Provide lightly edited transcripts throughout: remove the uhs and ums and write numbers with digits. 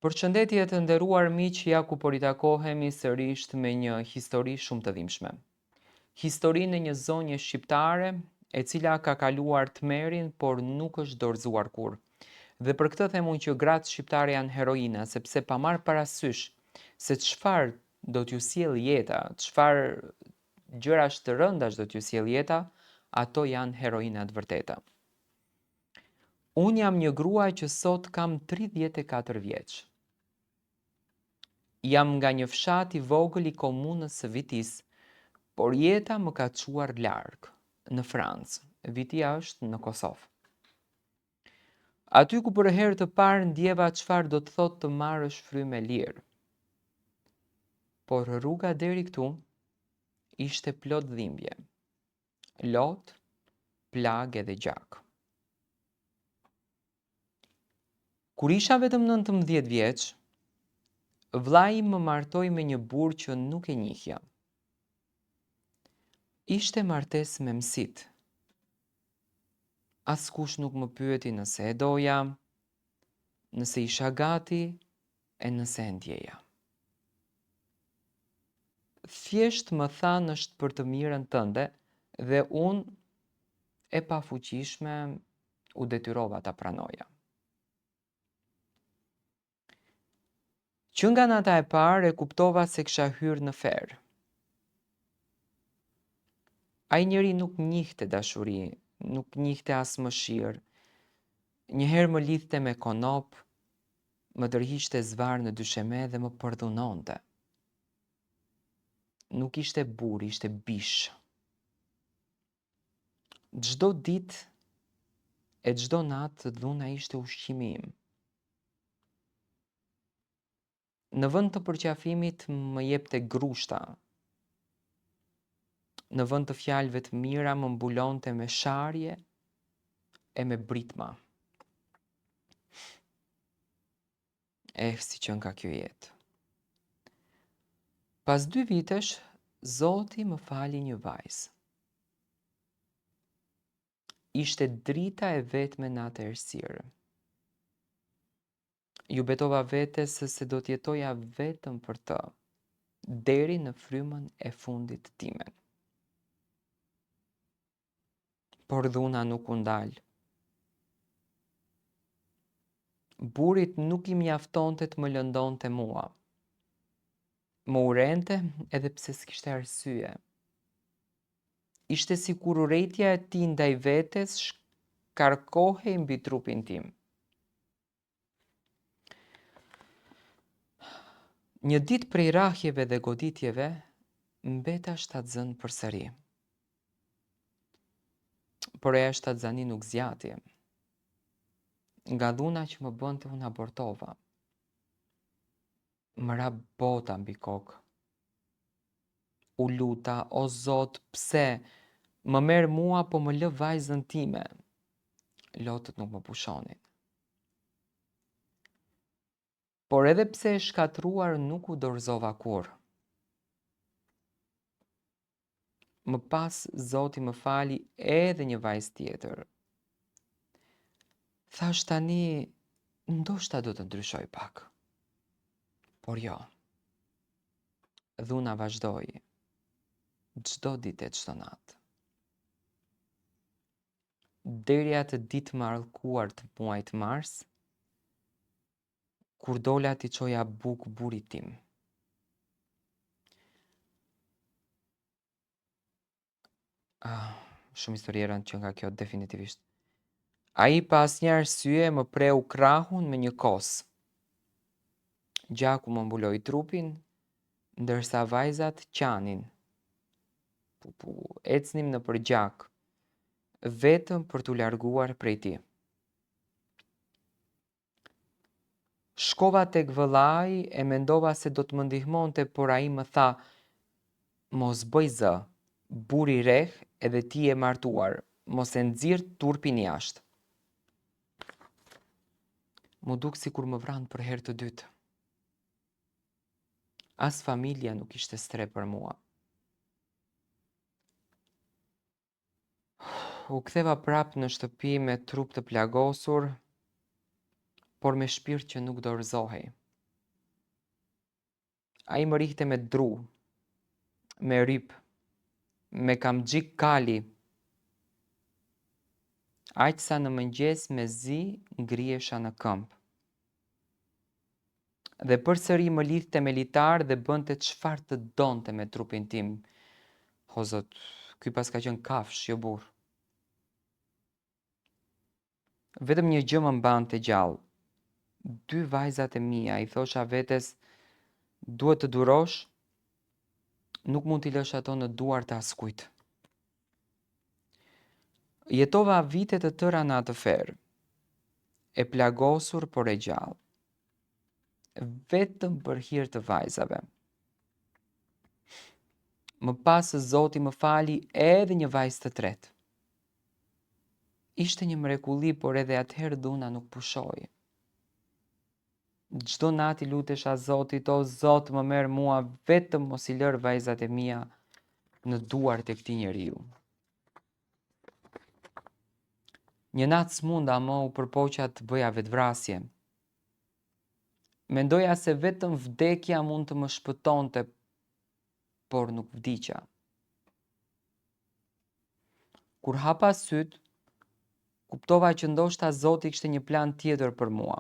Përshëndetje të nderuar miq, ja ku po ritakohemi sërish me një histori shumë të dhimbshme. Historinë e një zonje shqiptare e cila ka kaluar tmerin, por nuk është dorëzuar kur. Dhe për këtë them unë që gratë shqiptare janë heroina, sepse pa marrë parasysh se çfarë do t'ju sjell jeta, çfarë gjërash të rëndash do t'ju sjell jeta, ato janë heroina të vërteta. Unë jam një grua që sot kam 34 vjeç. Jam nga një fshat i vogël i komunës së Vitis, por jeta më ka çuar larg, në Francë. Vitia është në Kosovë. Aty ku për herë të parë ndjeva çfarë do të thotë të marrësh frymë lirë. Por rruga deri këtu ishte plot dhimbje, lot, plagë dhe gjak. Kur isha vetëm 19 vjeç, vllai im më martoi me një burr që nuk e njihja. Ishte martesë me mësit. Askush nuk më pyeti nëse e doja, nëse isha gati e nëse e ndjeja. Thjesht më thanë është për të mirën tënde dhe unë e pafuqishme u detyrova ta pranoja. Që nga nata e parë e kuptova se kisha hyrë në ferë. Ai njeri nuk njihte dashuri, nuk njihte as mëshirë. Njëherë më lidhte me konop, më tërhiqte zvarë në dysheme dhe më përdhunonte. Nuk ishte burr, ishte bish. Çdo ditë e çdo natë dhuna ishte ushqimi im. Në vend të përqafimit më jepte grushta. Në vend të fjalëve të mira më mbulonte me sharje e me britma. Si që nga kjo jetë. Pas 2 vitesh, Zoti më fali një vajzë. Ishte drita e vetme në atë errësirë. Ju betova vetes se do t'jetoja vetëm për të, deri në frymën e fundit time. Por dhuna nuk u ndal. Burrit nuk i mjaftonte të më lëndonte mua. Më urrente edhe pse s'kishte arsye. Ishte sikur urrejtja e tij ndaj vetes shkarkohej mbi trupin tim. Një ditë prej rrahjeve dhe goditjeve, mbeta shtatzën përsëri. Por e shtatzani nuk zgjati. Nga dhuna që më bënte unë abortova. Më ra bota mbi kokë. U luta, o Zot, pse? Më merr mua, po më lë vajzën time. Lotët nuk më pushonin. Por edhe pse e shkatruar nuk u dorëzova kur. Më pas Zoti më fali edhe një vajzë tjetër. Thash tani, ndoshta do të ndryshoj pak. Por jo. Dhuna vazhdoi. Çdo ditë e çdo natë. Deri atë ditë mallkuar të muajit mars, kur dola t'i çoja buk burrit tim. Shumë historiera që nga kjo definitivisht. Ai pa asnjë arsye më preu krahun me një kos. Gjaku më mbuloi trupin, ndërsa vajzat qanin. Ecnim në përgjak, vetëm për t'u larguar prej tij. Shkova tek vëllai e mendova se do të më ndihmonte, por ai më tha: "Mos bëj zë, burri i rreh edhe ti je martuar, mos e nxirr turpin jashtë." Mu duk sikur më vran për herë të dytë. As familja nuk ishte stre për mua. U ktheva prap në shtëpi me trup të plagosur, por me shpirt që nuk dorëzohej. Ai më rihte me dru, me ryp, me kamxhik kali. Aq sa në mëngjes me zi ngrihesha në këmbë. Dhe përsëri më lidhte me litar dhe bënte çfarë të donte me trupin tim. O zot, ky pas ka qenë kafsh, jo burr. Vetëm një gjë më mbante gjallë. 2 vajzat e mia, i thosha vetes, duhet të durosh, nuk mund t'i lësh ato në duar të askujt. Jetova vite të tëra në atë ferë, e plagosur por e gjallë, vetëm për hir të vajzave. Më pas Zoti më fali edhe një vajzë të tretë. Ishte një mrekulli, por edhe atëherë dhuna nuk pushoi. Çdo natë lutesha Zotit, o Zot, më merr mua, vetëm mos i lër vajzat e mia në duart e këtij njeriu. Një natë smunda më u përpoqja të bëja vetvrasje. Mendoja se vetëm vdekja mund të më shpëtonte, por nuk vdiqa. Kur hapa syt, kuptova që ndoshta Zoti kishte një plan tjetër për mua.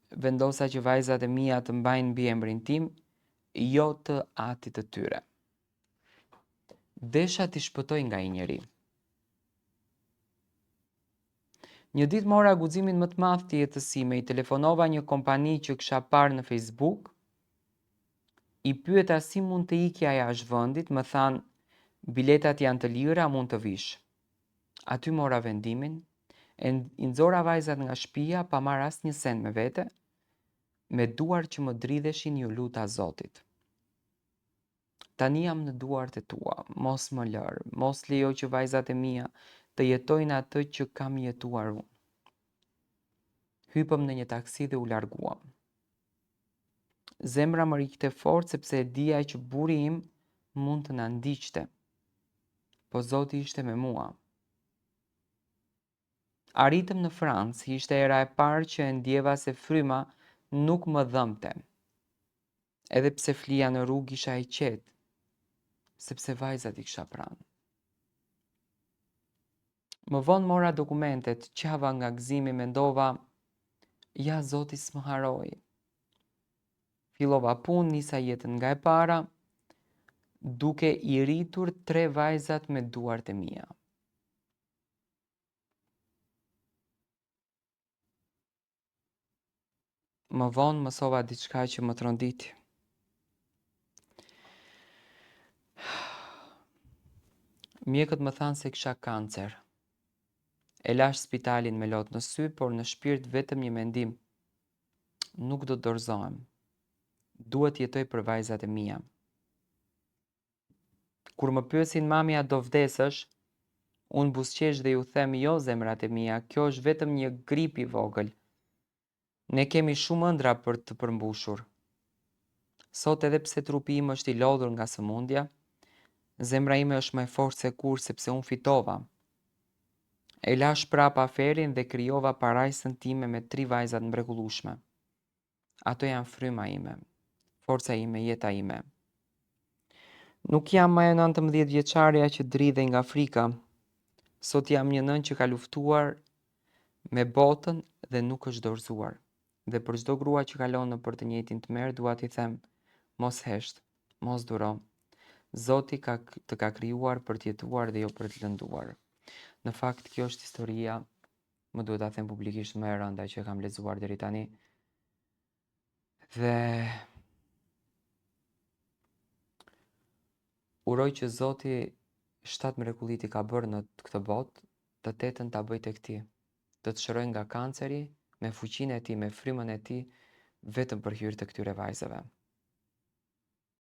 Vendosa që vajzat e mia të mbajnë mbi emrin tim, jo të atit të tyre. Desha t'i shpëtoj nga i njeri. Një ditë mora guximin më të madh të jetës sime, i telefonova një kompani që kisha parë në Facebook, i pyeta si mund të ikja jashtë vendit, më thanë, biletat janë të lira, mund të vish. Aty mora vendimin, i nxora vajzat nga shtëpia pa marrë asnjë send me vete, me duar që më dridheshin, ju luta Zotit. Tani jam në duart e tua, mos më lër, mos lejo që vajzat e mia të jetojnë atë që kam jetuar unë. Hypëm në një taksi dhe u larguam. Zemra më rikte fort sepse e dija që burri im mund të na ndiqte, po Zoti ishte me mua. Arritëm në Francë, ishte era e parë që e ndjeva se fryma nuk më dhëmte. Edhe pse flija në rrugë isha i qetë, sepse vajzat i kisha pranë. Më vonë mora dokumentet, qava nga gëzimi, mendova, ja Zoti s'më haroi. Fillova punë, nisa jetën nga e para, duke i rritur 3 vajzat me duart e mia. Më vonë mësova diçka që më tronditi. Mjekët më thanë se kisha kancer. E lash spitalin me lot në sy, por në shpirt vetëm një mendim. Nuk do të dorëzohem. Duhet jetoj për vajzat e mia. Kur më pyesin mami, a do vdesësh, unë buzëqesh dhe ju them, jo zemrat e mia, kjo është vetëm një grip i vogël. Ne kemi shumë ëndra për të përmbushur. Sot edhe pse trupi im është i lodhur nga sëmundja, zemra ime është më e fortë se kur sepse unë fitova. E lash prapa aferin dhe krijova parajsën time me 3 vajzat mrekullueshme. Ato janë fryma ime, forca ime, jeta ime. Nuk jam më e 19 vjeçarja që dridhej nga frika. Sot jam një nën që ka luftuar me botën dhe nuk është dorëzuar. Dhe për çdo grua që kalon nëpër të njëjtin tmerr, dua t'i them, mos hesht, mos duro. Zoti të ka krijuar për të jetuar dhe jo për të lënduar. Në fakt, kjo është historia, më duhet ta them publikisht, më e rënda që kam lexuar deri tani. Dhe uroj që Zoti 7 mrekullit i ka bërë në këtë botë, të 8-ën ta bëj tek ti, të të shëroj nga kanceri, me fuqinë e ti, me frymën e ti, vetëm për hir të këtyre vajzave.